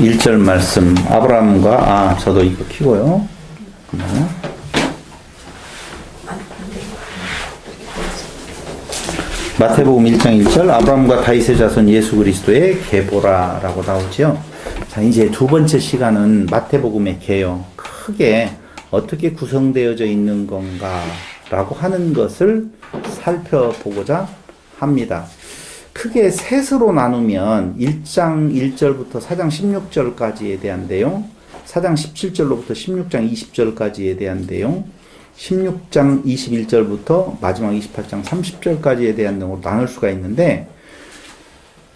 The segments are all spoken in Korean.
1절 말씀 아브라함과 저도 이거 키고요. 마태복음 1장 1절 아브라함과 다윗의 자손 예수 그리스도의 계보라라고 나오죠. 자, 이제 두 번째 시간은 마태복음의 개요. 크게 어떻게 구성되어져 있는 건가라고 하는 것을 살펴보고자 합니다. 크게 셋으로 나누면 1장 1절부터 4장 16절까지에 대한 내용, 4장 17절로부터 16장 20절까지에 대한 내용, 16장 21절부터 마지막 28장 30절까지에 대한 내용으로 나눌 수가 있는데,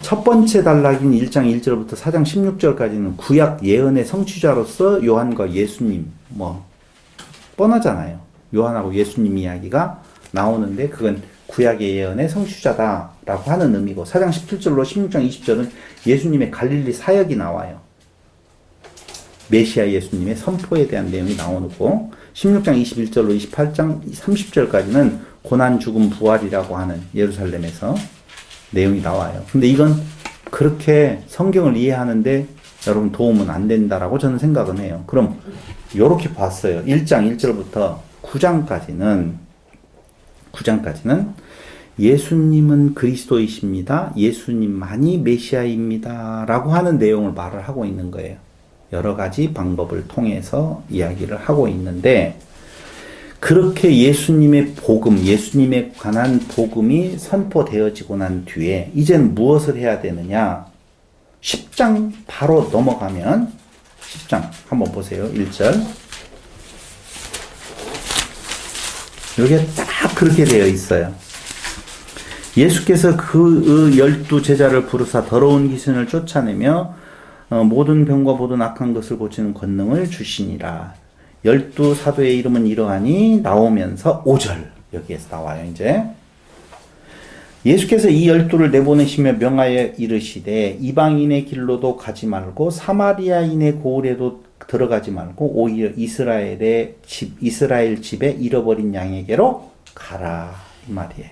첫 번째 단락인 1장 1절부터 4장 16절까지는 구약 예언의 성취자로서 요한과 예수님, 뻔하잖아요. 요한하고 예수님 이야기가 나오는데 그건 구약의 예언의 성취자다라고 하는 의미고, 4장 17절로 16장 20절은 예수님의 갈릴리 사역이 나와요. 메시아 예수님의 선포에 대한 내용이 나오고, 16장 21절로 28장 30절까지는 고난 죽음 부활이라고 하는 예루살렘에서 내용이 나와요. 근데 이건 그렇게 성경을 이해하는데 여러분 도움은 안 된다라고 저는 생각은 해요. 그럼 이렇게 봤어요. 1장 1절부터 9장까지는 예수님은 그리스도이십니다. 예수님만이 메시아입니다. 라고 하는 내용을 말을 하고 있는 거예요. 여러 가지 방법을 통해서 이야기를 하고 있는데, 그렇게 예수님의 복음, 예수님에 관한 복음이 선포되어지고 난 뒤에 이제는 무엇을 해야 되느냐? 10장 바로 넘어가면 10장 한번 보세요. 1절. 이게 딱 그렇게 되어 있어요. 예수께서 그 12 제자를 부르사 더러운 귀신을 쫓아내며 모든 병과 모든 악한 것을 고치는 권능을 주시니라. 12 사도의 이름은 이러하니 나오면서 5절 여기에서 나와요. 이제 예수께서 이 12를 내보내시며 명하여 이르시되 이방인의 길로도 가지 말고 사마리아인의 고을에도 들어가지 말고 오히려 이스라엘 집에 잃어버린 양에게로 가라, 이 말이에요.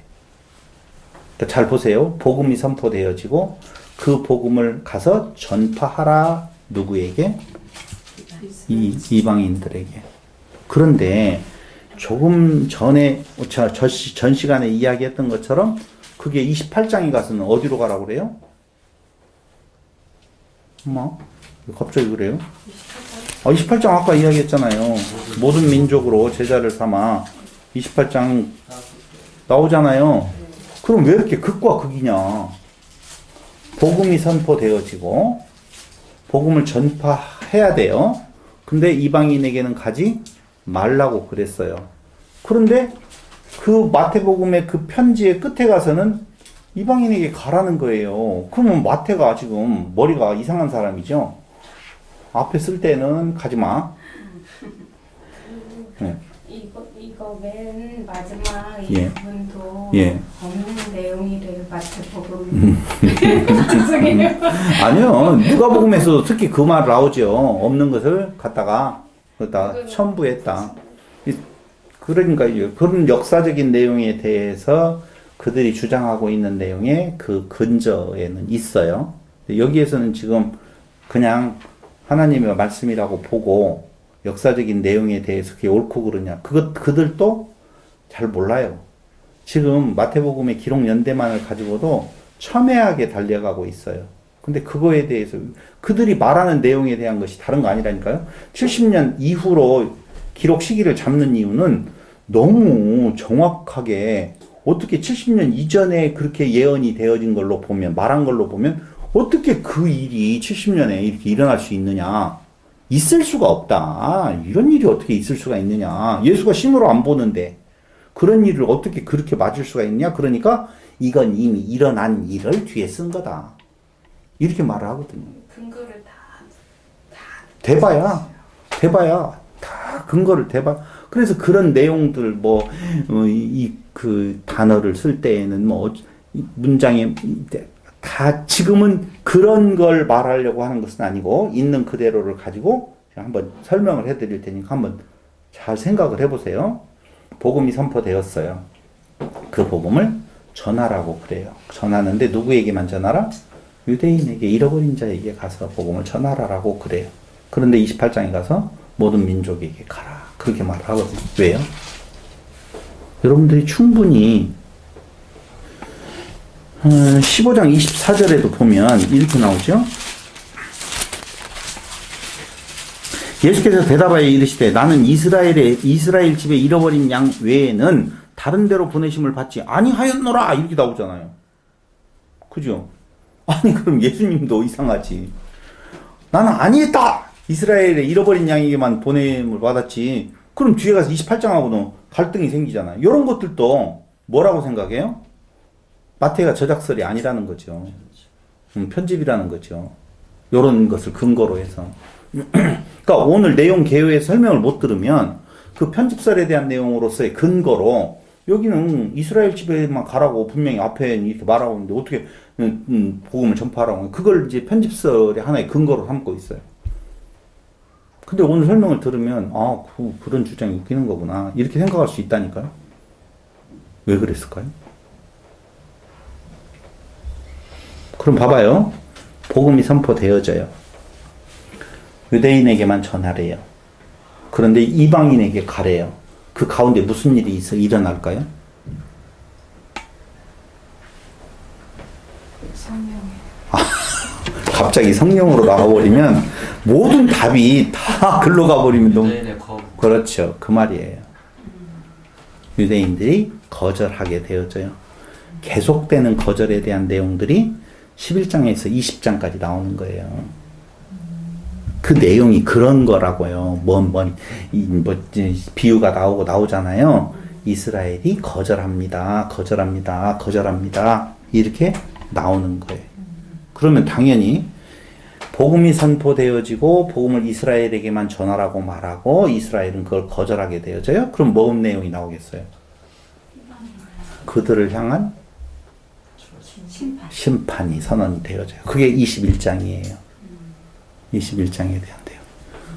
그러니까 잘 보세요. 복음이 선포되어지고 그 복음을 가서 전파하라. 누구에게? 이방인들에게. 그런데 조금 전에 전 시간에 이야기했던 것처럼 그게 28장에 가서는 어디로 가라고 그래요? 갑자기 그래요? 28장 아까 이야기했잖아요. 모든 민족으로 제자를 삼아 28장 나오잖아요. 그럼 왜 이렇게 극과 극이냐? 복음이 선포되어지고 복음을 전파해야 돼요. 근데 이방인에게는 가지 말라고 그랬어요. 그런데 그 마태복음의 그 편지의 끝에 가서는 이방인에게 가라는 거예요. 그러면 마태가 지금 머리가 이상한 사람이죠. 앞에 쓸 때는 가지 마. 네. 이거 맨 마지막 이 예. 부분도 예. 없는 내용이래요. 마태복음. 죄송해요. 아니요. 누가복음에서도 특히 그 말 나오죠. 없는 것을 갖다가 첨부했다. 그러니까 그런 역사적인 내용에 대해서 그들이 주장하고 있는 내용에 그 근저에는 있어요. 여기에서는 지금 그냥 하나님의 말씀이라고 보고 역사적인 내용에 대해서 그게 옳고 그러냐. 그들도 잘 몰라요. 지금 마태복음의 기록 연대만을 가지고도 첨예하게 달려가고 있어요. 근데 그거에 대해서 그들이 말하는 내용에 대한 것이 다른 거 아니라니까요. 70년 이후로 기록 시기를 잡는 이유는 너무 정확하게 어떻게 70년 이전에 그렇게 예언이 되어진 걸로 보면, 말한 걸로 보면 어떻게 그 일이 70년에 이렇게 일어날 수 있느냐. 있을 수가 없다. 이런 일이 어떻게 있을 수가 있느냐. 예수가 신으로 안 보는데 그런 일을 어떻게 그렇게 맞을 수가 있냐. 그러니까 이건 이미 일어난 일을 뒤에 쓴 거다. 이렇게 말을 하거든요. 근거를 다 대봐야 다 근거를 대봐. 그래서 그런 내용들 그 단어를 쓸 때에는 문장에 다 지금은 그런 걸 말하려고 하는 것은 아니고 있는 그대로를 가지고 한번 설명을 해드릴 테니까 한번 잘 생각을 해보세요. 복음이 선포되었어요. 그 복음을 전하라고 그래요. 전하는데 누구에게만 전하라? 유대인에게 잃어버린 자에게 가서 복음을 전하라라고 그래요. 그런데 28장에 가서 모든 민족에게 가라. 그렇게 말을 하거든요. 왜요? 여러분들이 충분히 15장 24절에도 보면 이렇게 나오죠. 예수께서 대답하여 이르시되 나는 이스라엘 집에 잃어버린 양 외에는 다른 데로 보내심을 받지 아니하였노라 이렇게 나오잖아요. 그죠? 아니 그럼 예수님도 이상하지. 나는 아니했다. 이스라엘에 잃어버린 양에게만 보냄을 받았지. 그럼 뒤에 가서 28장하고는 갈등이 생기잖아요. 이런 것들도 뭐라고 생각해요? 마태가 저작설이 아니라는 거죠. 편집이라는 거죠. 이런 것을 근거로 해서. 그러니까 오늘 내용 개요의 설명을 못 들으면 그 편집설에 대한 내용으로서의 근거로 여기는 이스라엘 집에만 가라고 분명히 앞에 이렇게 말하고 있는데 어떻게 복음을 전파하라고 그걸 이제 편집설의 하나의 근거로 삼고 있어요. 근데 오늘 설명을 들으면 그런 주장이 웃기는 거구나 이렇게 생각할 수 있다니까요. 왜 그랬을까요? 그럼 봐봐요. 복음이 선포되어져요. 유대인에게만 전하래요. 그런데 이방인에게 가래요. 그 가운데 무슨 일이 일어날까요? 성령. 갑자기 성령으로 나와버리면 모든 답이 다 글로 가버리면 너무 그렇죠. 그 말이에요. 유대인들이 거절하게 되어져요. 계속되는 거절에 대한 내용들이 11장에서 20장까지 나오는 거예요. 그 내용이 그런 거라고요. 비유가 나오잖아요. 이스라엘이 거절합니다. 이렇게 나오는 거예요. 그러면 당연히 복음이 선포되어지고 복음을 이스라엘에게만 전하라고 말하고 이스라엘은 그걸 거절하게 되어져요. 그럼 뭔 내용이 나오겠어요? 그들을 향한 심판이 선언이 되어져요. 그게 21장이에요. 21장에 대한 내용.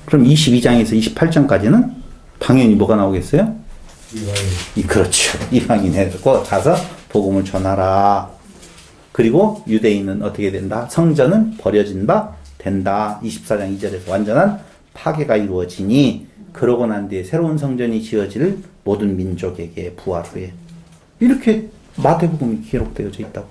그럼 22장에서 28장까지는 당연히 뭐가 나오겠어요? 그렇죠. 이방인에서 가서 복음을 전하라. 그리고 유대인은 어떻게 된다? 성전은 버려진다? 된다. 24장 2절에서 완전한 파괴가 이루어지니 그러고 난 뒤에 새로운 성전이 지어질 모든 민족에게 부활 후에 이렇게 마태복음이 기록되어져 있다고.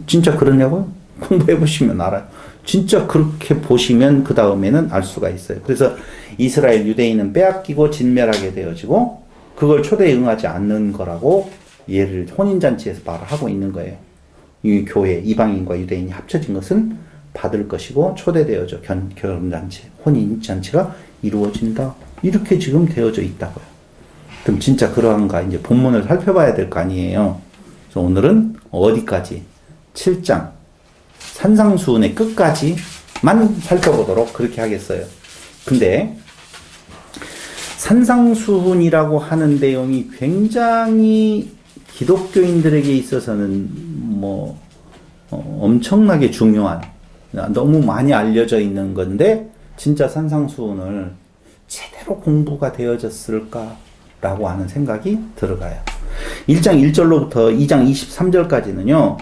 진짜 그러냐고요? 공부해 보시면 알아요. 진짜 그렇게 보시면 그 다음에는 알 수가 있어요. 그래서 이스라엘 유대인은 빼앗기고 진멸하게 되어지고 그걸 초대에 응하지 않는 거라고 얘를 혼인잔치에서 말을 하고 있는 거예요. 이 교회 이방인과 유대인이 합쳐진 것은 받을 것이고 초대되어져 결혼잔치 혼인잔치가 이루어진다. 이렇게 지금 되어져 있다고요. 그럼 진짜 그러한가 이제 본문을 살펴봐야 될 거 아니에요. 그래서 오늘은 어디까지 7장 산상수훈의 끝까지만 살펴보도록 그렇게 하겠어요. 근데 산상수훈이라고 하는 내용이 굉장히 기독교인들에게 있어서는 엄청나게 중요한 너무 많이 알려져 있는 건데 진짜 산상수훈을 제대로 공부가 되어졌을까라고 하는 생각이 들어가요. 1장 1절로부터 2장 23절까지는요.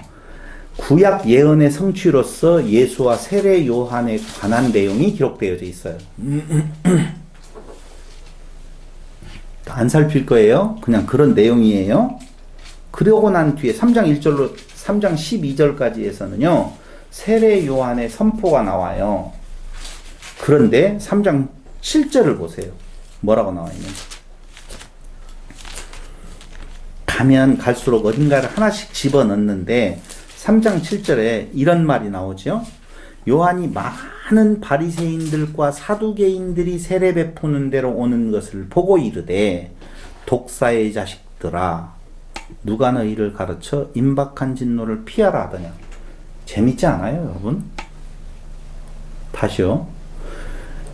구약 예언의 성취로서 예수와 세례 요한에 관한 내용이 기록되어져 있어요. 안 살필 거예요. 그냥 그런 내용이에요. 그러고 난 뒤에 3장 1절로 3장 12절까지에서는요. 세례 요한의 선포가 나와요. 그런데 3장 7절을 보세요. 뭐라고 나와 있는지. 가면 갈수록 어딘가를 하나씩 집어넣는데 3장 7절에 이런 말이 나오죠. 요한이 많은 바리새인들과 사두개인들이 세례 베푸는 데로 오는 것을 보고 이르되 독사의 자식들아 누가 너희를 가르쳐 임박한 진노를 피하라 하더냐. 재밌지 않아요 여러분? 다시요.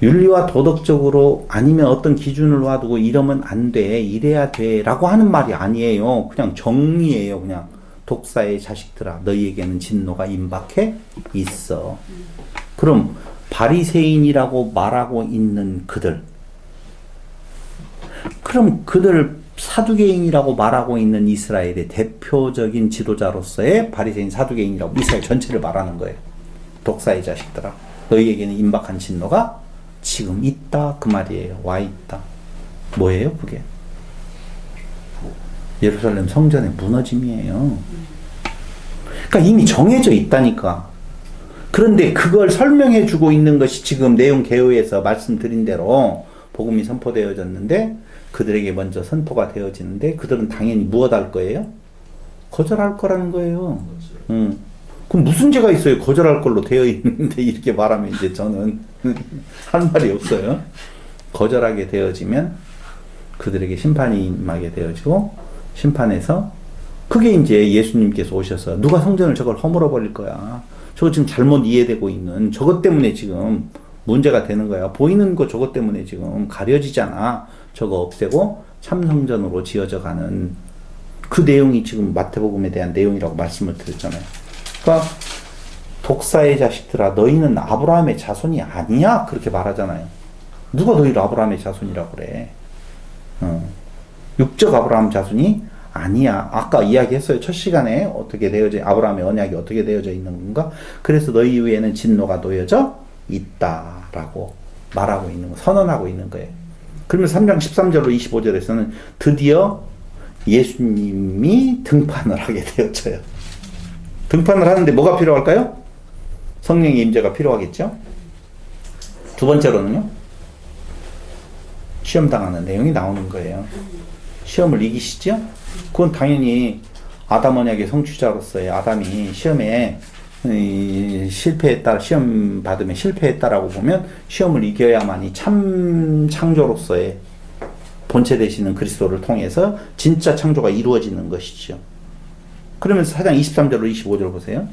윤리와 도덕적으로 아니면 어떤 기준을 놔두고 이러면 안 돼 이래야 돼 라고 하는 말이 아니에요. 그냥 정리예요. 그냥 독사의 자식들아 너희에게는 진노가 임박해 있어. 그럼 바리새인이라고 말하고 있는 그들, 그럼 그들 사두개인이라고 말하고 있는 이스라엘의 대표적인 지도자로서의 바리새인 사두개인이라고 이스라엘 전체를 말하는 거예요. 독사의 자식들아, 너희에게는 임박한 진노가 지금 있다 그 말이에요. 와 있다. 뭐예요 그게? 예루살렘 성전의 무너짐이에요. 그러니까 이미 정해져 있다니까. 그런데 그걸 설명해 주고 있는 것이 지금 내용 개요에서 말씀드린 대로 복음이 선포되어졌는데 그들에게 먼저 선포가 되어지는데 그들은 당연히 무엇할 거예요? 거절할 거라는 거예요. 그럼 무슨 죄가 있어요? 거절할 걸로 되어 있는데 이렇게 말하면 이제 저는 할 말이 없어요. 거절하게 되어지면 그들에게 심판이 임하게 되어지고 심판에서 그게 이제 예수님께서 오셔서 누가 성전을 저걸 허물어 버릴 거야. 저거 지금 잘못 이해되고 있는 저것 때문에 지금 문제가 되는 거야. 보이는 거 저것 때문에 지금 가려지잖아. 저거 없애고 참성전으로 지어져 가는 그 내용이 지금 마태복음에 대한 내용이라고 말씀을 드렸잖아요. 그러니까 독사의 자식들아 너희는 아브라함의 자손이 아니야 그렇게 말하잖아요. 누가 너희를 아브라함의 자손이라고 그래? 육적 아브라함 자손이 아니야. 아까 이야기했어요. 첫 시간에 어떻게 되어져 아브라함의 언약이 어떻게 되어져 있는 건가? 그래서 너희 위에는 진노가 놓여져 있다라고 말하고 있는 거, 선언하고 있는 거예요. 그러면서 3장 13절로 25절에서는 드디어 예수님이 등판을 하게 되었어요. 등판을 하는데 뭐가 필요할까요? 성령의 임재가 필요하겠죠? 두 번째로는요? 시험 당하는 내용이 나오는 거예요. 시험을 이기시죠? 그건 당연히 아담 언약의 성취자로서의 아담이 시험에 실패했다, 시험 받음에 실패했다라고 보면 시험을 이겨야만이 참 창조로서의 본체 되시는 그리스도를 통해서 진짜 창조가 이루어지는 것이죠. 그러면서 4장 23절로 25절 보세요.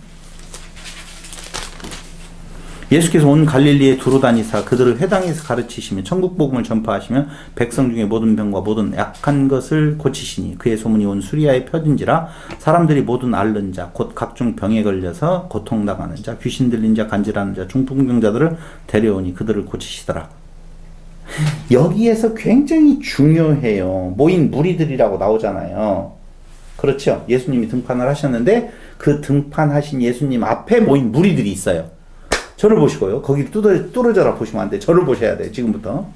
예수께서 온 갈릴리에 두루 다니사 그들을 회당에서 가르치시며 천국 복음을 전파하시며 백성 중에 모든 병과 모든 약한 것을 고치시니 그의 소문이 온 수리아에 펴진지라 사람들이 모든 앓는 자 곧 각종 병에 걸려서 고통당하는 자 귀신 들린 자 간질하는 자 중풍병자들을 데려오니 그들을 고치시더라. 여기에서 굉장히 중요해요. 모인 무리들이라고 나오잖아요. 그렇죠? 예수님이 등판을 하셨는데 그 등판하신 예수님 앞에 모인 무리들이 있어요. 저를 보시고요. 거기 뚫어져라 보시면 안 돼. 저를 보셔야 돼요. 지금부터.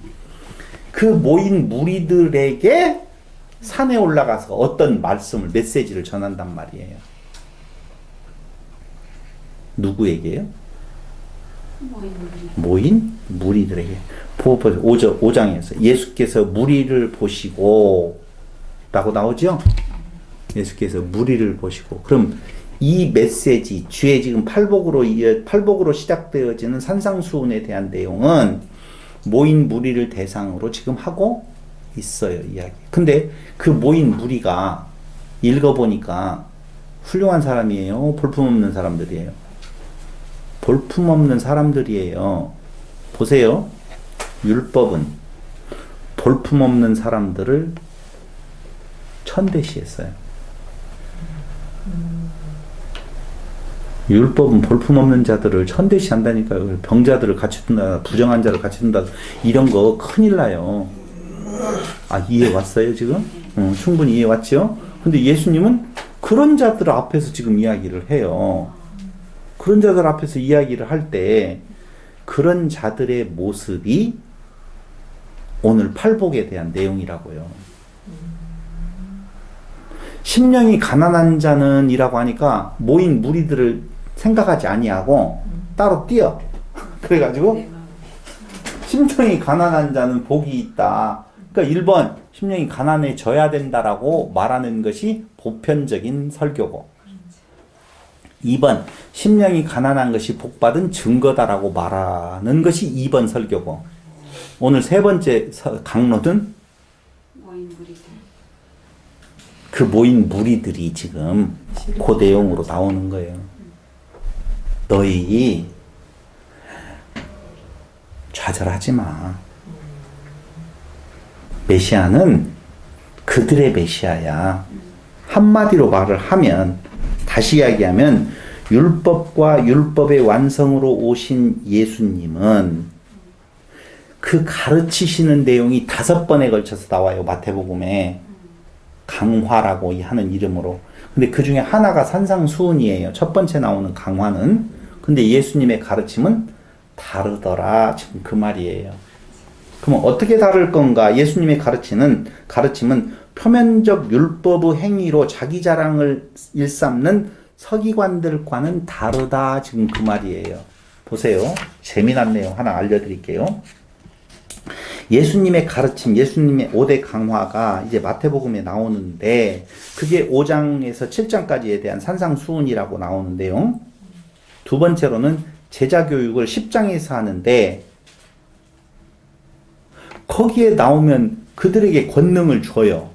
그 모인 무리들에게 산에 올라가서 어떤 말씀을, 메시지를 전한단 말이에요. 누구에게요? 모인 무리들에게. 5장에서 예수께서 무리를 보시고 라고 나오죠? 예수께서 무리를 보시고. 그럼 이 메시지, 주의 지금 팔복으로 시작되어지는 산상수훈에 대한 내용은 모인 무리를 대상으로 지금 하고 있어요, 이야기. 근데 그 모인 무리가 읽어보니까 훌륭한 사람이에요? 볼품없는 사람들이에요? 볼품없는 사람들이에요. 보세요. 율법은 볼품없는 사람들을 천대시했어요. 율법은 볼품없는 자들을 천대시한다니까요. 병자들을 같이 둔다, 부정한 자를 같이 둔다, 이런 거 큰일 나요. 아, 이해 왔어요 지금? 충분히 이해 왔죠? 근데 예수님은 그런 자들 앞에서 지금 이야기를 해요. 그런 자들 앞에서 이야기를 할 때 그런 자들의 모습이 오늘 팔복에 대한 내용이라고요. 심령이 가난한 자는 이라고 하니까 모인 무리들을 생각하지 아니하고 따로 뛰어. 그래가지고 심령이 가난한 자는 복이 있다. 그러니까 1번 심령이 가난해져야 된다라고 말하는 것이 보편적인 설교고 2번 심령이 가난한 것이 복받은 증거다라고 말하는 것이 2번 설교고 오늘 세 번째 강론은 그 모인 무리들이 지금 그 내용으로 나오는 거예요. 너희 좌절하지 마. 메시아는 그들의 메시아야. 한마디로 말을 하면 다시 이야기하면 율법과 율법의 완성으로 오신 예수님은 그 가르치시는 내용이 5번에 걸쳐서 나와요. 마태복음에. 강화라고 하는 이름으로. 근데 그 중에 하나가 산상수훈이에요. 첫 번째 나오는 강화는. 근데 예수님의 가르침은 다르더라. 지금 그 말이에요. 그럼 어떻게 다를 건가? 예수님의 가르침은 표면적 율법의 행위로 자기 자랑을 일삼는 서기관들과는 다르다. 지금 그 말이에요. 보세요. 재미난 내용 하나 알려드릴게요. 예수님의 가르침, 예수님의 5대 강화가 이제 마태복음에 나오는데 그게 5장에서 7장까지에 대한 산상수훈이라고 나오는데요. 두 번째로는 제자교육을 10장에서 하는데 거기에 나오면 그들에게 권능을 줘요.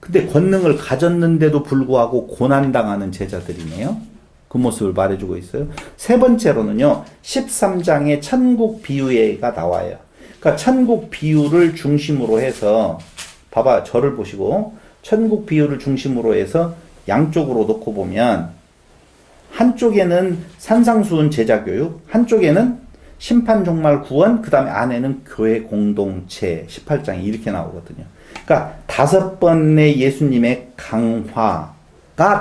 근데 권능을 가졌는데도 불구하고 고난당하는 제자들이네요. 그 모습을 말해주고 있어요. 세 번째로는요. 13장에 천국 비유가 나와요. 그러니까 천국 비유를 중심으로 해서 봐봐. 저를 보시고 천국 비유를 중심으로 해서 양쪽으로 놓고 보면 한쪽에는 산상수훈 제자교육, 한쪽에는 심판 종말 구원, 그 다음에 안에는 교회 공동체 18장이 이렇게 나오거든요. 그러니까 5번의 예수님의 강화가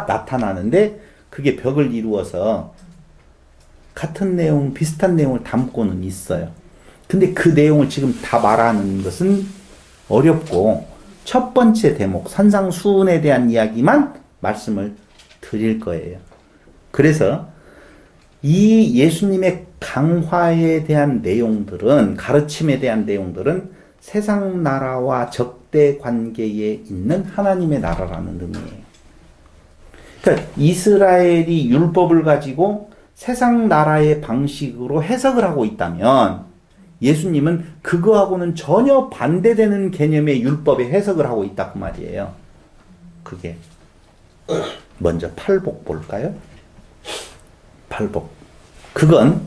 나타나는데 그게 벽을 이루어서 같은 내용, 비슷한 내용을 담고는 있어요. 근데 그 내용을 지금 다 말하는 것은 어렵고 첫 번째 대목, 산상수훈에 대한 이야기만 말씀을 드릴 거예요. 그래서 이 예수님의 강화에 대한 내용들은, 가르침에 대한 내용들은 세상 나라와 적대 관계에 있는 하나님의 나라라는 의미예요. 그러니까 이스라엘이 율법을 가지고 세상 나라의 방식으로 해석을 하고 있다면 예수님은 그거하고는 전혀 반대되는 개념의 율법의 해석을 하고 있다 그 말이에요. 그게 먼저 팔복 볼까요? 팔복. 그건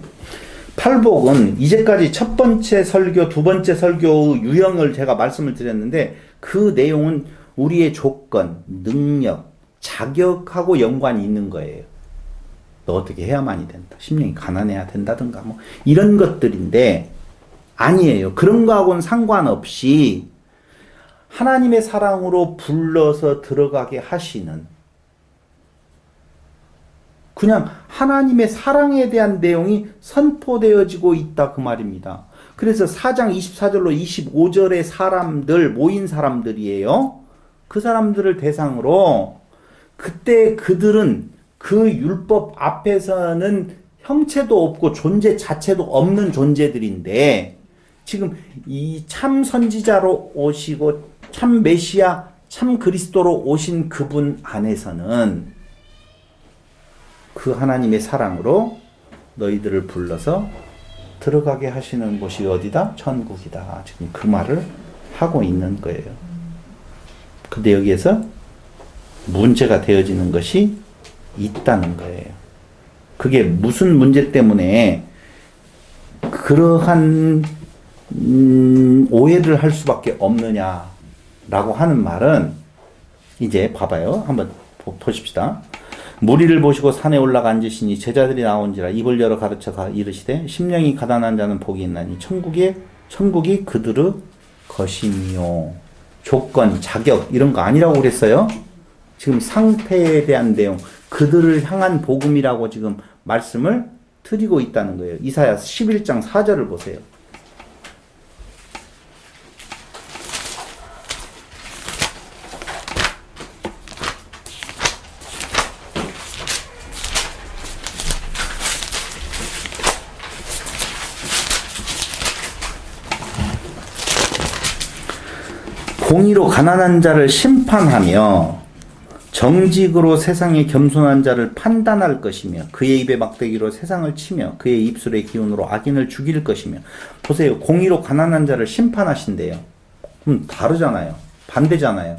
팔복은 이제까지 첫 번째 설교, 두 번째 설교의 유형을 제가 말씀을 드렸는데 그 내용은 우리의 조건, 능력, 자격하고 연관이 있는 거예요. 너 어떻게 해야만이 된다. 심령이 가난해야 된다든가 뭐 이런 것들인데 아니에요. 그런 거하고는 상관없이 하나님의 사랑으로 불러서 들어가게 하시는 그냥 하나님의 사랑에 대한 내용이 선포되어지고 있다 그 말입니다. 그래서 4장 24절로 25절의 사람들, 모인 사람들이에요. 그 사람들을 대상으로 그때 그들은 그 율법 앞에서는 형체도 없고 존재 자체도 없는 존재들인데 지금 이 참 선지자로 오시고 참 메시아, 참 그리스도로 오신 그분 안에서는 그 하나님의 사랑으로 너희들을 불러서 들어가게 하시는 곳이 어디다? 천국이다. 지금 그 말을 하고 있는 거예요. 근데 여기에서 문제가 되어지는 것이 있다는 거예요. 그게 무슨 문제 때문에 그러한 오해를 할 수밖에 없느냐라고 하는 말은 이제 봐봐요. 한번 보십시다. 무리를 보시고 산에 올라가 앉으시니 제자들이 나온지라 입을 열어 가르쳐 이르시되 심령이 가난한 자는 복이 있나니 천국이 그들의 것이니요. 조건, 자격 이런 거 아니라고 그랬어요. 지금 상태에 대한 내용, 그들을 향한 복음이라고 지금 말씀을 드리고 있다는 거예요. 이사야 11장 4절을 보세요. 공의로 가난한 자를 심판하며 정직으로 세상의 겸손한 자를 판단할 것이며 그의 입의 막대기로 세상을 치며 그의 입술의 기운으로 악인을 죽일 것이며. 보세요. 공의로 가난한 자를 심판하신대요. 그럼 다르잖아요. 반대잖아요.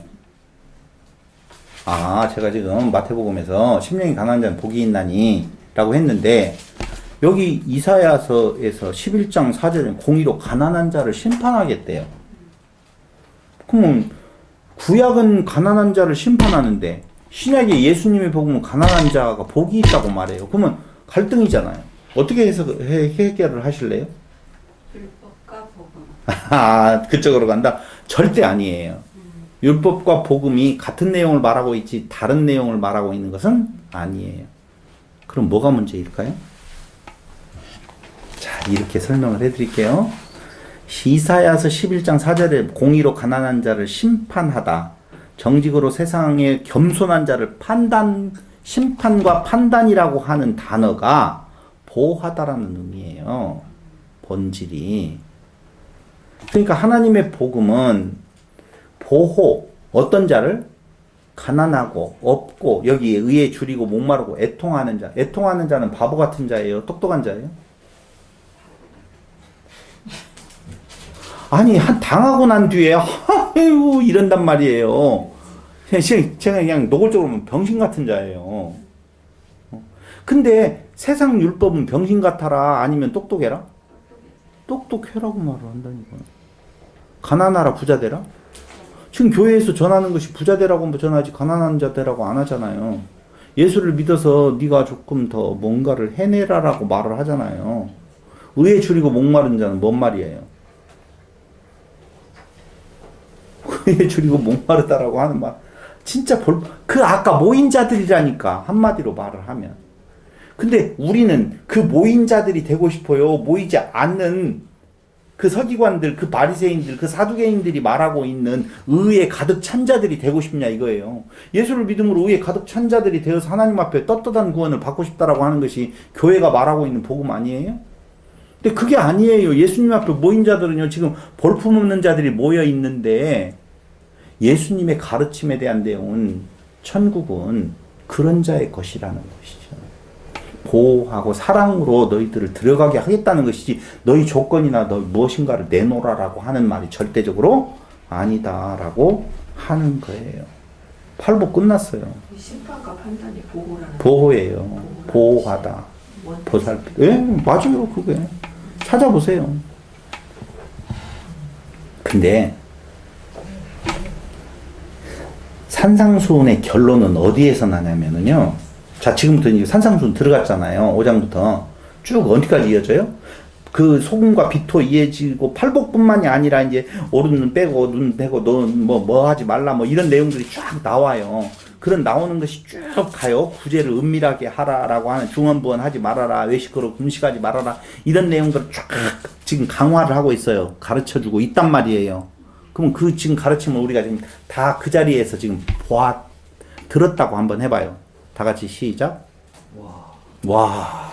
제가 지금 마태복음에서 심령이 가난한 자는 복이 있나니 라고 했는데 여기 이사야서에서 11장 4절에 공의로 가난한 자를 심판하겠대요. 그러면 구약은 가난한 자를 심판하는데 신약의 예수님의 복음은 가난한 자가 복이 있다고 말해요. 그러면 갈등이잖아요. 어떻게 해결을 하실래요? 율법과 복음. 그쪽으로 간다? 절대 아니에요. 율법과 복음이 같은 내용을 말하고 있지 다른 내용을 말하고 있는 것은 아니에요. 그럼 뭐가 문제일까요? 자, 이렇게 설명을 해드릴게요. 이사야서 11장 4절에 공의로 가난한 자를 심판하다. 정직으로 세상에 겸손한 자를 심판과 판단이라고 하는 단어가 보호하다라는 의미예요. 본질이. 그러니까 하나님의 복음은 보호, 어떤 자를? 가난하고 없고 여기에 의에 줄이고 목마르고 애통하는 자. 애통하는 자는 바보 같은 자예요? 똑똑한 자예요? 아니, 당하고 난 뒤에 아유 이런단 말이에요. 제가 그냥 노골적으로 보면 병신 같은 자예요. 근데 세상 율법은 병신 같아라 아니면 똑똑해라? 똑똑해라고 말을 한다니까요. 가난하라 부자 되라? 지금 교회에서 전하는 것이 부자 되라고 전하지 가난한 자 되라고 안 하잖아요. 예수를 믿어서 네가 조금 더 뭔가를 해내라라고 말을 하잖아요. 의에 줄이고 목마른 자는 뭔 말이에요? 의에 줄이고 목마르다라고 하는 말. 진짜 아까 모인 자들이라니까 한마디로 말을 하면. 근데 우리는 그 모인 자들이 되고 싶어요. 모이지 않는 그 서기관들, 그 바리새인들, 그 사두개인들이 말하고 있는 의에 가득 찬 자들이 되고 싶냐 이거예요. 예수를 믿음으로 의에 가득 찬 자들이 되어서 하나님 앞에 떳떳한 구원을 받고 싶다라고 하는 것이 교회가 말하고 있는 복음 아니에요? 근데 그게 아니에요. 예수님 앞에 모인 자들은요, 지금 볼품없는 자들이 모여 있는데 예수님의 가르침에 대한 내용은 천국은 그런 자의 것이라는 것이죠. 보호하고 사랑으로 너희들을 들어가게 하겠다는 것이지 너희 조건이나 너희 무엇인가를 내놓으라고 하는 말이 절대적으로 아니다라고 하는 거예요. 팔복 끝났어요. 심판과 판단이 보호라는 보호예요. 보호하다. 보살피. 예, 맞아요. 그게. 찾아보세요. 근데 산상수훈의 결론은 어디에서 나냐면은요. 자, 지금부터 이제 산상수훈 들어갔잖아요. 5장부터. 쭉 어디까지 이어져요? 그 소금과 비토 이어지고 팔복뿐만이 아니라 이제 오른 눈 빼고 눈 빼고 뭐 하지 말라 뭐 이런 내용들이 쫙 나와요. 그런 나오는 것이 쭉 가요. 구제를 은밀하게 하라라고 하는 중언부언 하지 말아라. 외식으로 금식하지 말아라. 이런 내용들을 쫙 지금 강화를 하고 있어요. 가르쳐주고 있단 말이에요. 그럼 그 지금 가르침을 우리가 지금 다 그 자리에서 지금 들었다고 한번 해봐요. 다 같이 시작. 와.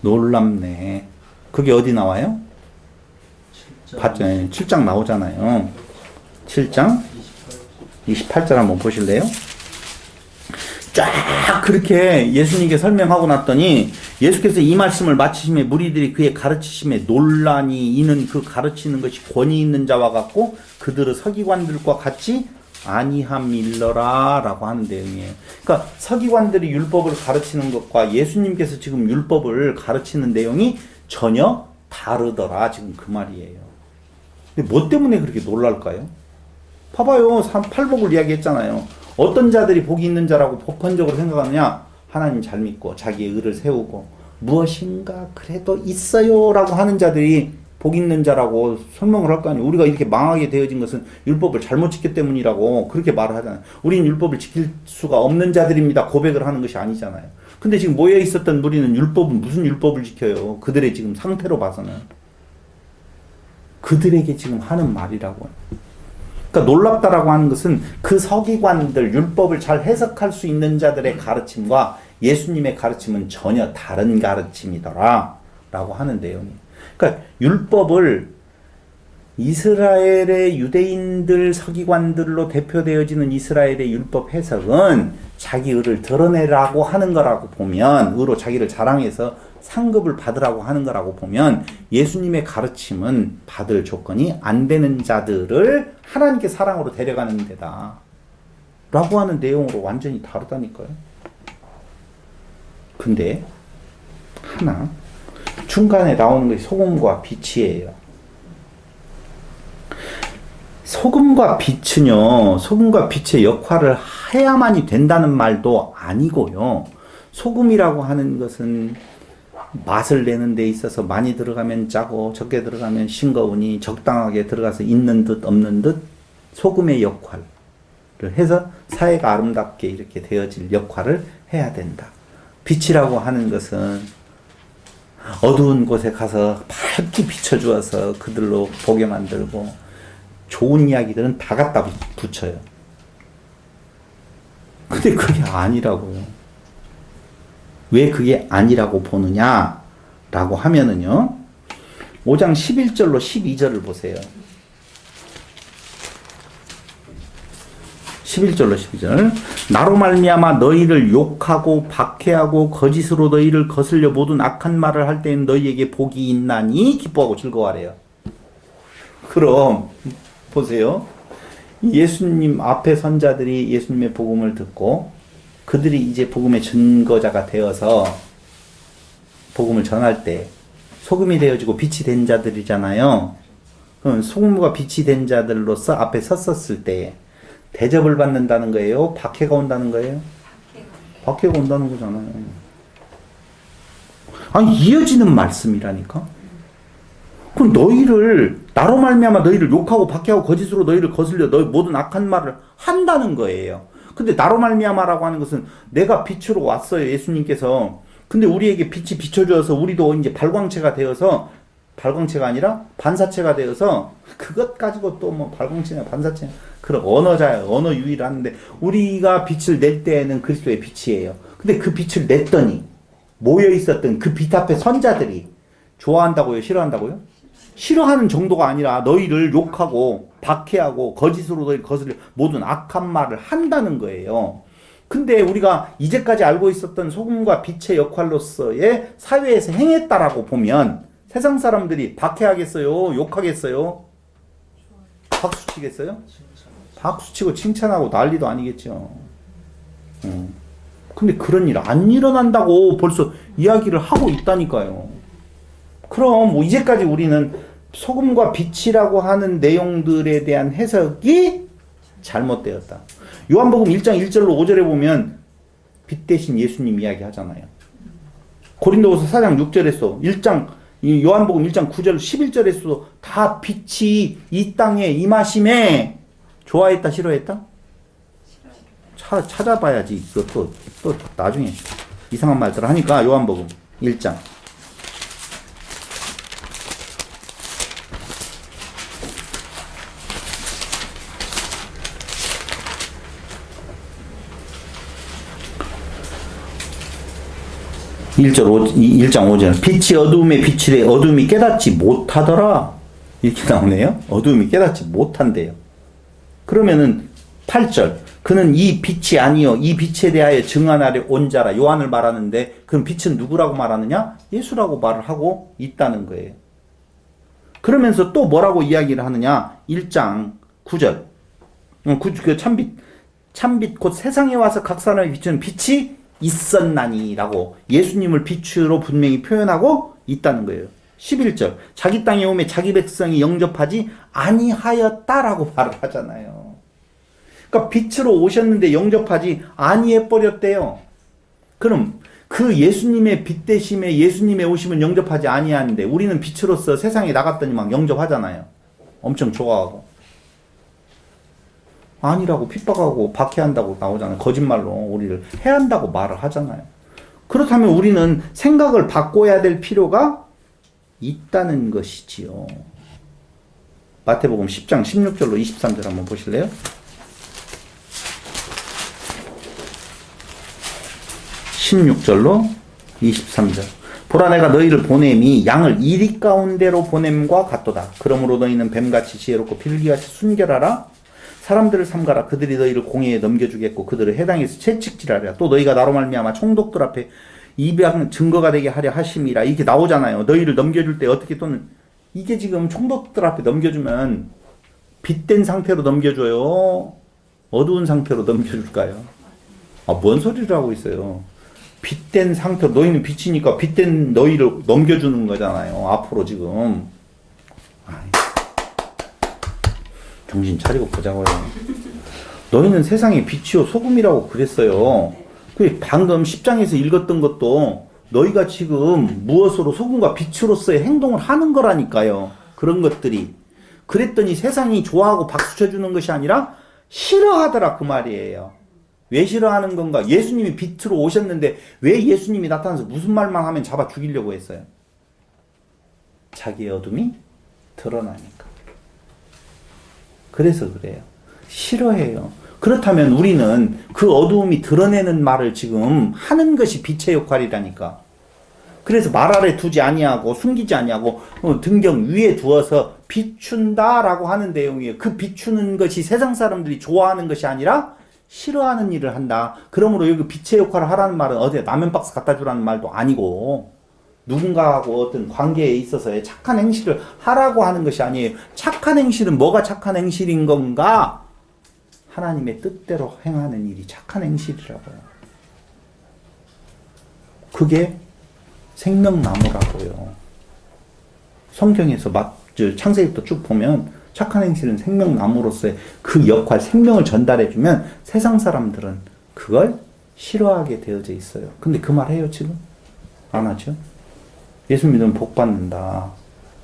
놀랍네. 그게 어디 나와요? 7장 나오잖아요. 7장 28절 한번 보실래요? 쫙 그렇게 예수님께 설명하고 났더니 예수께서 이 말씀을 마치심에 무리들이 그의 가르치심에 논란이 이는 그 가르치는 것이 권위 있는 자와 같고 그들의 서기관들과 같이 아니함일러라 라고 하는 내용이에요. 그러니까 서기관들이 율법을 가르치는 것과 예수님께서 지금 율법을 가르치는 내용이 전혀 다르더라 지금 그 말이에요. 근데 뭐 때문에 그렇게 놀랄까요? 봐봐요. 팔복을 이야기했잖아요. 어떤 자들이 복이 있는 자라고 보편적으로 생각하느냐? 하나님 잘 믿고 자기의 의를 세우고 무엇인가 그래도 있어요 라고 하는 자들이 복 있는 자라고 설명을 할 거 아니에요. 우리가 이렇게 망하게 되어진 것은 율법을 잘못 지켰기 때문이라고 그렇게 말을 하잖아요. 우리는 율법을 지킬 수가 없는 자들입니다. 고백을 하는 것이 아니잖아요. 근데 지금 모여 있었던 무리는 무슨 율법을 지켜요? 그들의 지금 상태로 봐서는. 그들에게 지금 하는 말이라고. 그러니까 놀랍다라고 하는 것은 그 서기관들, 율법을 잘 해석할 수 있는 자들의 가르침과 예수님의 가르침은 전혀 다른 가르침이더라 라고 하는 내용이에요. 그러니까 율법을 이스라엘의 유대인들 서기관들로 대표되어지는 이스라엘의 율법 해석은 자기 의를 드러내라고 하는 거라고 보면, 의로 자기를 자랑해서 상급을 받으라고 하는 거라고 보면, 예수님의 가르침은 받을 조건이 안 되는 자들을 하나님께 사랑으로 데려가는 데다 라고 하는 내용으로 완전히 다르다니까요. 근데 하나 중간에 나오는 것이 소금과 빛이에요. 소금과 빛은요, 소금과 빛의 역할을 해야만이 된다는 말도 아니고요. 소금이라고 하는 것은 맛을 내는 데 있어서 많이 들어가면 짜고 적게 들어가면 싱거우니 적당하게 들어가서 있는 듯 없는 듯 소금의 역할을 해서 사회가 아름답게 이렇게 되어질 역할을 해야 된다. 빛이라고 하는 것은 어두운 곳에 가서 밝게 비춰주어서 그들로 보게 만들고 좋은 이야기들은 다 갖다 붙여요. 근데 그게 아니라고요. 왜 그게 아니라고 보느냐라고 하면은요. 5장 11절로 12절을 보세요. 11절로 12절. 나로 말미암아 너희를 욕하고 박해하고 거짓으로 너희를 거슬려 모든 악한 말을 할 때는 너희에게 복이 있나니 기뻐하고 즐거워하래요. 그럼 보세요. 예수님 앞에 선자들이 예수님의 복음을 듣고 그들이 이제 복음의 증거자가 되어서 복음을 전할 때 소금이 되어지고 빛이 된 자들이잖아요. 그럼 소금과 빛이 된 자들로서 앞에 섰었을 때 대접을 받는다는 거예요? 박해가 온다는 거예요? 박해가 온다는 거잖아요. 아니 이어지는 말씀이라니까. 그럼 너희를 나로 말미암아 너희를 욕하고 박해하고 거짓으로 너희를 거슬려 너희 모든 악한 말을 한다는 거예요. 근데 나로 말미암아라고 하는 것은 내가 빛으로 왔어요. 예수님께서. 근데 우리에게 빛이 비춰주어서 우리도 이제 발광체가 되어서 발광체가 아니라 반사체가 되어서 그것 가지고 또 뭐 발광체냐 반사체냐 그런 언어자예요. 언어 유희를 하는데 우리가 빛을 낼 때에는 그리스도의 빛이에요. 근데 그 빛을 냈더니 모여 있었던 그 빛 앞에 선자들이 좋아한다고요? 싫어한다고요? 싫어하는 정도가 아니라 너희를 욕하고 박해하고 거짓으로 너희를 거슬려 모든 악한 말을 한다는 거예요. 근데 우리가 이제까지 알고 있었던 소금과 빛의 역할로서의 사회에서 행했다라고 보면 세상 사람들이 박해하겠어요? 욕하겠어요? 박수 치겠어요? 박수 치고 칭찬하고 난리도 아니겠죠. 근데 그런 일 안 일어난다고 벌써 이야기를 하고 있다니까요. 그럼 뭐 이제까지 우리는 소금과 빛이라고 하는 내용들에 대한 해석이 잘못되었다. 요한복음 1장 1절로 5절에 보면 빛 대신 예수님 이야기 하잖아요. 고린도후서 4장 6절에서 요한복음 1장 9절 11절에서도 다 빛이 이 땅에 임하심에 좋아했다 싫어했다? 찾아봐야지. 이것도 또 나중에 이상한 말들 하니까 요한복음 1장 1장 5절 빛이 어두움에 비치되 어두움이 깨닫지 못하더라 이렇게 나오네요. 어두움이 깨닫지 못한대요. 그러면은 8절 그는 이 빛이 아니요 이 빛에 대하여 증언하려 온 자라. 요한을 말하는데 그럼 빛은 누구라고 말하느냐? 예수라고 말을 하고 있다는 거예요. 그러면서 또 뭐라고 이야기를 하느냐? 1장 9절 그 참빛 곧 세상에 와서 각 사람의 비추는 빛이 있었나니 라고 예수님을 빛으로 분명히 표현하고 있다는 거예요. 11절 자기 땅에 오매 자기 백성이 영접하지 아니하였다라고 말을 하잖아요. 그러니까 빛으로 오셨는데 영접하지 아니해버렸대요. 그럼 그 예수님의 빛 대심에 예수님의 오심은 영접하지 아니하는데 우리는 빛으로서 세상에 나갔더니 막 영접하잖아요. 엄청 좋아하고. 아니라고 핍박하고 박해한다고 나오잖아요. 거짓말로 우리를 해한다고 말을 하잖아요. 그렇다면 우리는 생각을 바꿔야 될 필요가 있다는 것이지요. 마태복음 10장 16절로 23절 한번 보실래요? 16절로 23절 보라 내가 너희를 보냄이 양을 이리 가운데로 보냄과 같도다. 그러므로 너희는 뱀같이 지혜롭고 빌기같이 순결하라. 사람들을 삼가라. 그들이 너희를 공회에 넘겨주겠고 그들을 해당에서 채찍질하리라. 또 너희가 나로 말미암아 총독들 앞에 입양 증거가 되게 하려 하심이라. 이렇게 나오잖아요. 너희를 넘겨줄 때 어떻게 또는 이게 지금 총독들 앞에 넘겨주면 빛된 상태로 넘겨줘요? 어두운 상태로 넘겨줄까요? 뭔 소리를 하고 있어요. 빛된 상태로 너희는 빛이니까 빛된 너희를 넘겨주는 거잖아요. 앞으로 지금. 정신 차리고 보자고요. 너희는 세상의 빛이요 소금이라고 그랬어요. 방금 10장에서 읽었던 것도 너희가 지금 무엇으로 소금과 빛으로서의 행동을 하는 거라니까요. 그런 것들이. 그랬더니 세상이 좋아하고 박수 쳐주는 것이 아니라 싫어하더라 그 말이에요. 왜 싫어하는 건가? 예수님이 빛으로 오셨는데 왜 예수님이 나타나서 무슨 말만 하면 잡아 죽이려고 했어요? 자기의 어둠이 드러나니까. 그래서 그래요. 싫어해요. 그렇다면 우리는 그 어두움이 드러내는 말을 지금 하는 것이 빛의 역할이라니까. 그래서 말 아래 두지 아니하고 숨기지 아니하고 등경 위에 두어서 비춘다라고 하는 내용이에요. 그 비추는 것이 세상 사람들이 좋아하는 것이 아니라 싫어하는 일을 한다. 그러므로 여기 빛의 역할을 하라는 말은 어디 라면 박스 갖다 주라는 말도 아니고 누군가하고 어떤 관계에 있어서의 착한 행실을 하라고 하는 것이 아니에요. 착한 행실은 뭐가 착한 행실인 건가? 하나님의 뜻대로 행하는 일이 착한 행실이라고요. 그게 생명나무라고요. 성경에서 창세기부터 쭉 보면 착한 행실은 생명나무로서의 그 역할, 생명을 전달해주면 세상 사람들은 그걸 싫어하게 되어져 있어요. 근데 그 말 해요, 지금? 안 하죠? 예수 믿으면 복 받는다.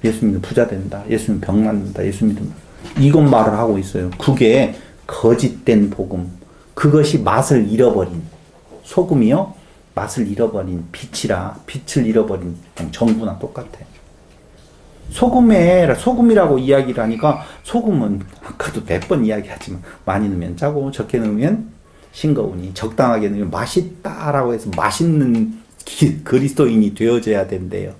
예수 믿으면 부자 된다. 예수 믿으면 병 낫는다. 예수 믿으면 이것 말을 하고 있어요. 그게 거짓된 복음. 그것이 맛을 잃어버린 소금이요. 맛을 잃어버린 빛이라 빛을 잃어버린 정부나 똑같아요. 소금이라고 이야기를 하니까 소금은 아까도 몇 번 이야기하지만 많이 넣으면 짜고 적게 넣으면 싱거우니 적당하게 넣으면 맛있다라고 해서 맛있는 그리스도인이 되어져야 된대요.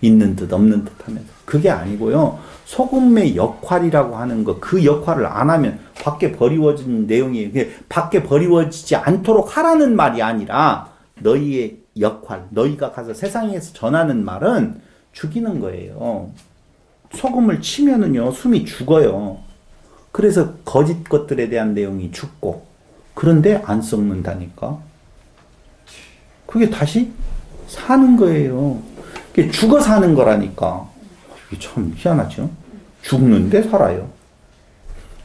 있는 듯 없는 듯 하면서. 그게 아니고요. 소금의 역할이라고 하는 거, 그 역할을 안 하면 밖에 버리워진 내용이에요. 밖에 버리워지지 않도록 하라는 말이 아니라 너희의 역할, 너희가 가서 세상에서 전하는 말은 죽이는 거예요. 소금을 치면은요, 숨이 죽어요. 그래서 거짓 것들에 대한 내용이 죽고, 그런데 안 썩는다니까. 그게 다시 사는 거예요. 그게 죽어 사는 거라니까. 이게 참 희한하죠? 죽는데 살아요.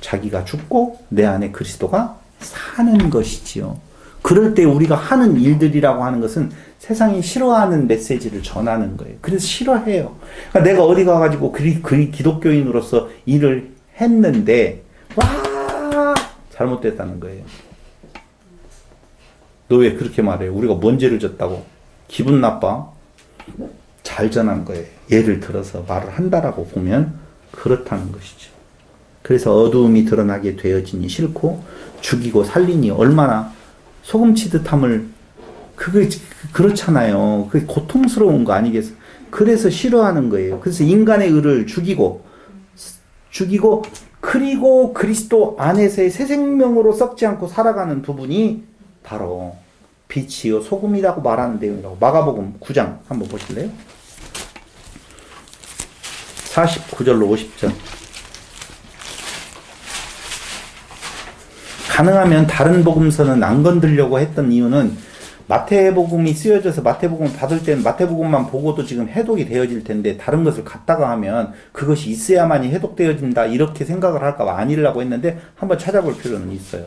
자기가 죽고 내 안에 그리스도가 사는 것이지요. 그럴 때 우리가 하는 일들이라고 하는 것은 세상이 싫어하는 메시지를 전하는 거예요. 그래서 싫어해요. 그러니까 내가 어디 가가지고 기독교인으로서 일을 했는데 와 잘못됐다는 거예요. 너 왜 그렇게 말해? 우리가 뭔 죄를 졌다고? 기분 나빠? 잘 전한 거예요. 예를 들어서 말을 한다라고 보면 그렇다는 것이죠. 그래서 어두움이 드러나게 되어지니 싫고 죽이고 살리니 얼마나 소금 치듯함을 그게 그렇잖아요. 그게 고통스러운 거 아니겠어요? 그래서 싫어하는 거예요. 그래서 인간의 의를 죽이고 그리고 그리스도 안에서의 새 생명으로 썩지 않고 살아가는 부분이 바로 빛이요 소금이라고 말하는 내용이라고. 마가복음 9장 한번 보실래요? 49절로 50절. 가능하면 다른 복음서는 안 건들려고 했던 이유는 마태복음이 쓰여져서 마태복음을 받을 때는 마태복음만 보고도 지금 해독이 되어질 텐데 다른 것을 갖다가 하면 그것이 있어야만이 해독되어진다 이렇게 생각을 할까 봐 아니라고 했는데 한번 찾아볼 필요는 있어요.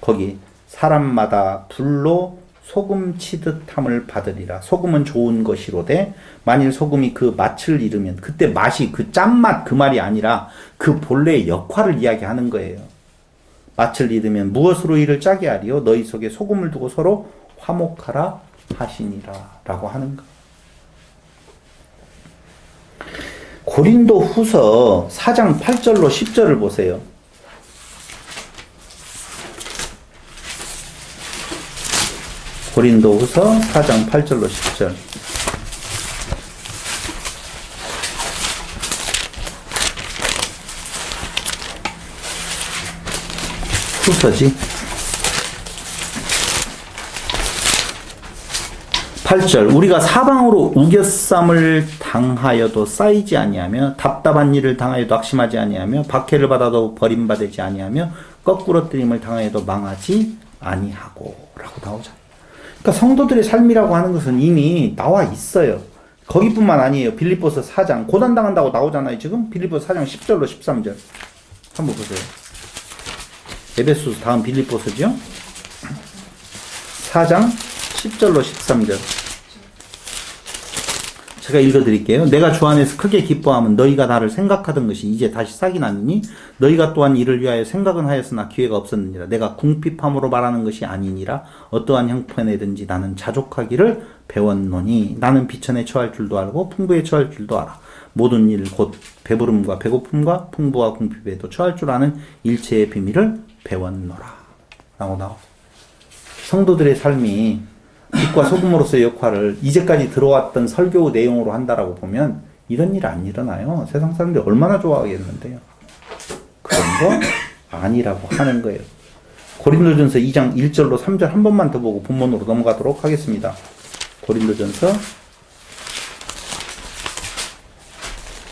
거기 사람마다 불로 소금 치듯함을 받으리라. 소금은 좋은 것이로되 만일 소금이 그 맛을 잃으면 그때 맛이 그 짠맛 그 말이 아니라 그 본래의 역할을 이야기하는 거예요. 맛을 잃으면 무엇으로 이를 짜게 하리요? 너희 속에 소금을 두고 서로 화목하라 하시니라 라고 하는 거. 고린도 후서 4장 8절로 10절을 보세요. 고린도 후서 4장 8절로 10절. 후서지. 8절. 우리가 사방으로 우겨쌈을 당하여도 쌓이지 아니하며 답답한 일을 당하여도 낙심하지 아니하며 박해를 받아도 버림받지 아니하며 거꾸러뜨림을 당하여도 망하지 아니하고 라고 나오잖아요. 그러니까 성도들의 삶이라고 하는 것은 이미 나와 있어요. 거기뿐만 아니에요. 빌립보서 4장 고난당한다고 나오잖아요. 지금 빌립보서 4장 10절로 13절 한번 보세요. 에베소서 다음 빌립보서죠. 4장 10절로 13절. 제가 읽어드릴게요. 내가 주 안에서 크게 기뻐하면 너희가 나를 생각하던 것이 이제 다시 싹이 나느니 너희가 또한 이를 위하여 생각은 하였으나 기회가 없었느니라. 내가 궁핍함으로 말하는 것이 아니니라. 어떠한 형편에든지 나는 자족하기를 배웠노니 나는 비천에 처할 줄도 알고 풍부에 처할 줄도 알아. 모든 일 곧 배부름과 배고픔과 풍부와 궁핍에도 처할 줄 아는 일체의 비밀을 배웠노라. 라고 나와. 성도들의 삶이 빛과 소금으로서의 역할을 이제까지 들어왔던 설교 내용으로 한다라고 보면 이런 일 안 일어나요. 세상 사람들이 얼마나 좋아하겠는데요. 그런 거 아니라고 하는 거예요. 고린도전서 2장 1절로 3절 한 번만 더 보고 본문으로 넘어가도록 하겠습니다. 고린도전서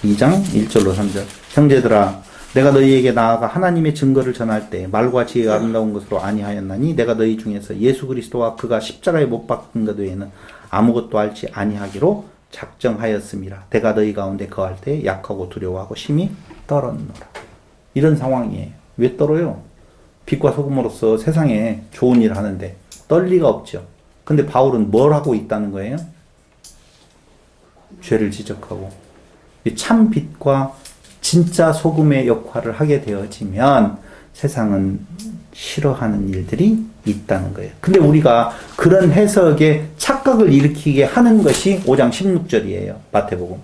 2장 1절로 3절. 형제들아 내가 너희에게 나아가 하나님의 증거를 전할 때 말과 지혜가 아름다운 것으로 아니하였나니 내가 너희 중에서 예수 그리스도와 그가 십자가에 못 박힌 것 외에는 아무것도 알지 아니하기로 작정하였음이라. 내가 너희 가운데 거할 때 약하고 두려워하고 심히 떨었노라. 이런 상황이에요. 왜 떨어요? 빛과 소금으로서 세상에 좋은 일을 하는데 떨 리가 없죠. 근데 바울은 뭘 하고 있다는 거예요? 죄를 지적하고 참 빛과 진짜 소금의 역할을 하게 되어지면 세상은 싫어하는 일들이 있다는 거예요. 근데 우리가 그런 해석에 착각을 일으키게 하는 것이 5장 16절이에요. 마태복음.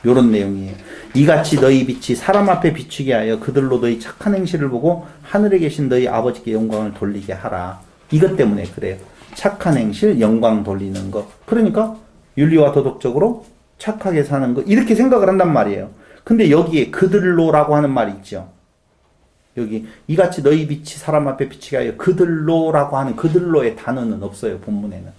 요런 내용이에요. 이같이 너희 빛이 사람 앞에 비추게 하여 그들로 너희 착한 행실을 보고 하늘에 계신 너희 아버지께 영광을 돌리게 하라. 이것 때문에 그래요. 착한 행실, 영광 돌리는 것. 그러니까 윤리와 도덕적으로 착하게 사는 것. 이렇게 생각을 한단 말이에요. 근데 여기에 그들로라고 하는 말이 있죠. 여기 이같이 너희 빛이 사람 앞에 비치게 하여 그들로라고 하는 그들로의 단어는 없어요. 본문에는.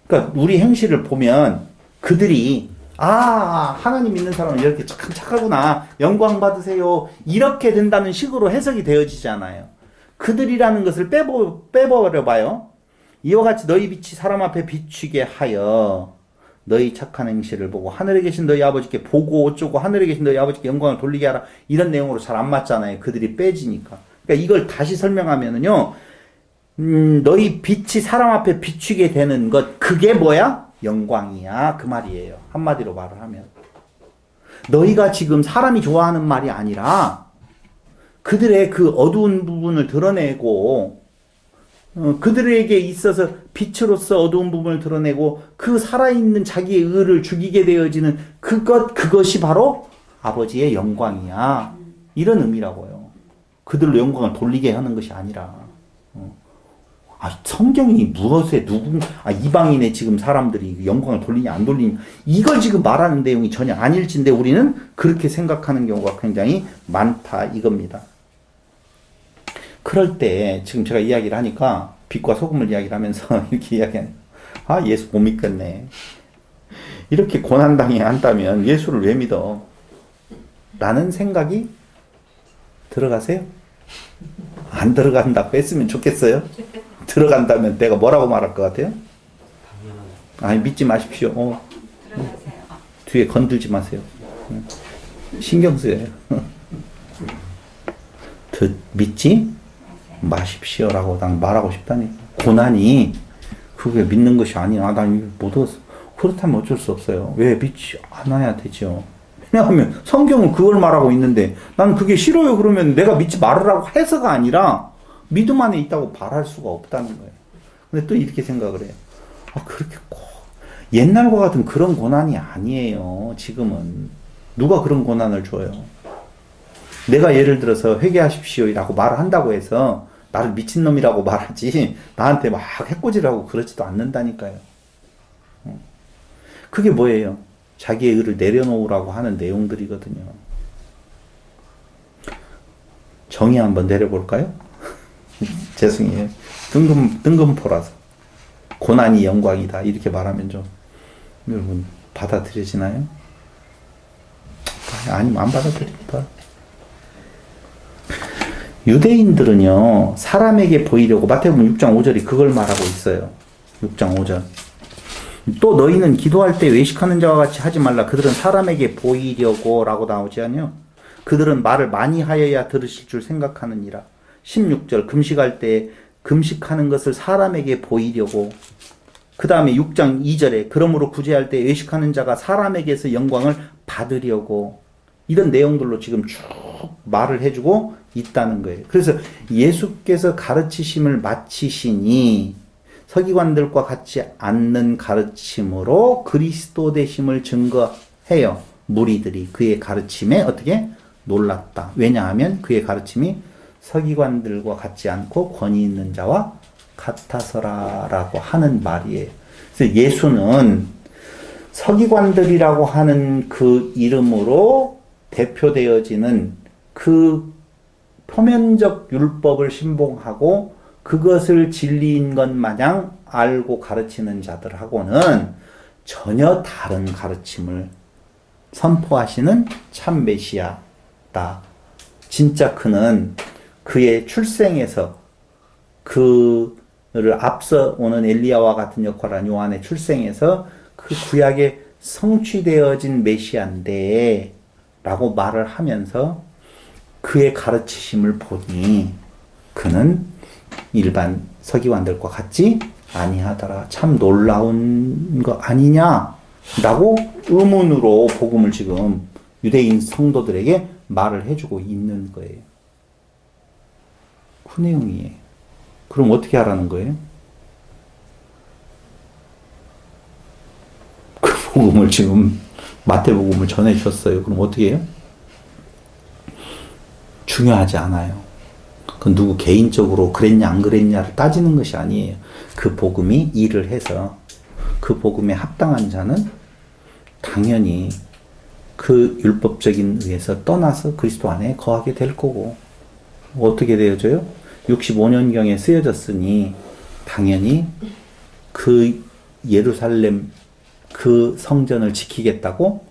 그러니까 우리 행실을 보면 그들이 하나님 믿는 사람은 이렇게 참 착하구나. 영광 받으세요. 이렇게 된다는 식으로 해석이 되어지잖아요. 그들이라는 것을 빼버려 봐요. 이와 같이 너희 빛이 사람 앞에 비추게 하여 너희 착한 행실을 보고 하늘에 계신 너희 아버지께 보고 어쩌고 하늘에 계신 너희 아버지께 영광을 돌리게 하라. 이런 내용으로 잘 안 맞잖아요. 그들이 빼지니까. 그러니까 이걸 다시 설명하면은요. 너희 빛이 사람 앞에 비추게 되는 것 그게 뭐야? 영광이야. 그 말이에요. 한마디로 말을 하면. 너희가 지금 사람이 좋아하는 말이 아니라 그들의 그 어두운 부분을 드러내고 그들에게 있어서 빛으로서 어두운 부분을 드러내고 그 살아있는 자기의 의를 죽이게 되어지는 그것이 바로 아버지의 영광이야. 이런 의미라고요. 그들로 영광을 돌리게 하는 것이 아니라. 성경이 무엇에 이방인의 지금 사람들이 영광을 돌리냐 안 돌리냐 이걸 지금 말하는 내용이 전혀 아닐진데 우리는 그렇게 생각하는 경우가 굉장히 많다 이겁니다. 그럴 때 지금 제가 이야기를 하니까 빛과 소금을 이야기를 하면서 이렇게 이야기하는 예수 못 믿겠네. 이렇게 고난당해 한다면 예수를 왜 믿어? 라는 생각이 들어가세요? 안 들어간다고 했으면 좋겠어요? 들어간다면 내가 뭐라고 말할 것 같아요? 아니 믿지 마십시오. 들어가세요. 뒤에 건들지 마세요. 신경 쓰여요. 믿지 마십시오라고 난 말하고 싶다니까. 고난이 그게 믿는 것이 아니야. 난 못 얻었어. 그렇다면 어쩔 수 없어요. 왜 믿지 않아야 되죠? 왜냐하면 성경은 그걸 말하고 있는데 난 그게 싫어요. 그러면 내가 믿지 말으라고 해서가 아니라 믿음 안에 있다고 말할 수가 없다는 거예요. 근데 또 이렇게 생각을 해요. 그렇게 꼭 옛날과 같은 그런 고난이 아니에요. 지금은 누가 그런 고난을 줘요? 내가 예를 들어서 회개하십시오라고 말을 한다고 해서 나를 미친놈이라고 말하지 나한테 막 해코지라고 그러지도 않는다니까요. 그게 뭐예요? 자기의 의를 내려놓으라고 하는 내용들이거든요. 정의 한번 내려볼까요? 죄송해요. 뜬금포라서. 고난이 영광이다 이렇게 말하면 좀 여러분 받아들여지나요? 아니면 안 받아들일까? 유대인들은요 사람에게 보이려고 마태복음 6장 5절이 그걸 말하고 있어요. 6장 5절 또 너희는 기도할 때 외식하는 자와 같이 하지 말라. 그들은 사람에게 보이려고 라고 나오지 않요? 그들은 말을 많이 하여야 들으실 줄 생각하느니라. 16절 금식할 때 금식하는 것을 사람에게 보이려고 그 다음에 6장 2절에 그러므로 구제할 때 외식하는 자가 사람에게서 영광을 받으려고 이런 내용들로 지금 쭉 말을 해주고 있다는 거예요. 그래서 예수께서 가르치심을 마치시니 서기관들과 같지 않는 가르침으로 그리스도 되심을 증거해요. 무리들이 그의 가르침에 어떻게 놀랐다. 왜냐하면 그의 가르침이 서기관들과 같지 않고 권위 있는 자와 같아서라라고 하는 말이에요. 그래서 예수는 서기관들이라고 하는 그 이름으로 대표되어지는 그 표면적 율법을 신봉하고 그것을 진리인 것 마냥 알고 가르치는 자들하고는 전혀 다른 가르침을 선포하시는 참 메시아다. 진짜 그는 그의 출생에서 그를 앞서 오는 엘리야와 같은 역할을 한 요한의 출생에서 그 구약에 성취되어진 메시아인데 라고 말을 하면서 그의 가르치심을 보니 그는 일반 서기관들과 같지 아니하더라. 참 놀라운 거 아니냐라고 의문으로 복음을 지금 유대인 성도들에게 말을 해주고 있는 거예요. 그 내용이에요. 그럼 어떻게 하라는 거예요? 그 복음을 지금 마태복음을 전해줬어요. 그럼 어떻게 해요? 중요하지 않아요. 그 누구 개인적으로 그랬냐 안 그랬냐를 따지는 것이 아니에요. 그 복음이 일을 해서 그 복음에 합당한 자는 당연히 그 율법적인 의에서 떠나서 그리스도 안에 거하게 될 거고 어떻게 되어져요? 65년경에 쓰여졌으니 당연히 그 예루살렘 그 성전을 지키겠다고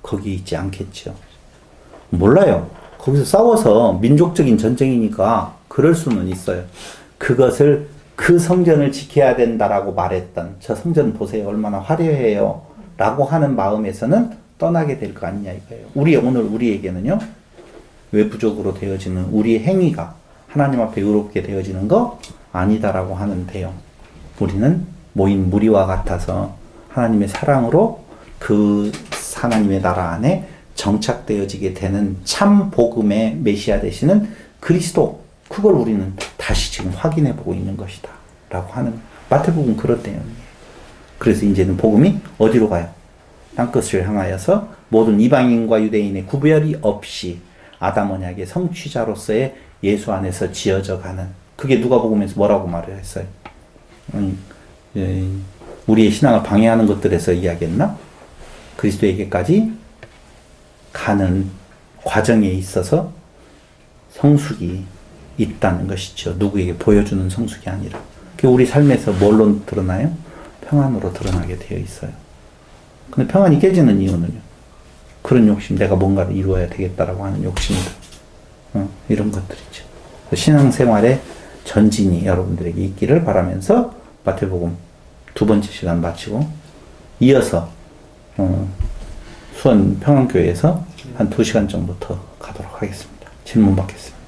거기 있지 않겠죠. 몰라요. 거기서 싸워서 민족적인 전쟁이니까 그럴 수는 있어요. 그것을 그 성전을 지켜야 된다라고 말했던 저 성전 보세요. 얼마나 화려해요. 라고 하는 마음에서는 떠나게 될 거 아니냐 이거예요. 오늘 우리에게는요. 외부적으로 되어지는 우리의 행위가 하나님 앞에 의롭게 되어지는 거 아니다라고 하는데요. 우리는 모인 무리와 같아서 하나님의 사랑으로 그 하나님의 나라 안에 정착되어지게 되는 참 복음의 메시아 되시는 그리스도 그걸 우리는 다시 지금 확인해 보고 있는 것이다 라고 하는 마태복음 그런 내용이에요. 그래서 이제는 복음이 어디로 가요? 땅끝을 향하여서 모든 이방인과 유대인의 구별이 없이 아담 언약의 성취자로서의 예수 안에서 지어져 가는 그게 누가복음에서 뭐라고 말을 했어요? 우리의 신앙을 방해하는 것들에서 이야기했나? 그리스도에게까지 가는 과정에 있어서 성숙이 있다는 것이죠. 누구에게 보여주는 성숙이 아니라. 그게 우리 삶에서 뭘로 드러나요? 평안으로 드러나게 되어 있어요. 근데 평안이 깨지는 이유는요. 그런 욕심, 내가 뭔가를 이루어야 되겠다라고 하는 욕심들. 이런 것들이죠. 신앙생활의 전진이 여러분들에게 있기를 바라면서 마태복음 2번째 시간 마치고 이어서 수원 평안교회에서 한 2시간 정도 더 가도록 하겠습니다. 질문 받겠습니다.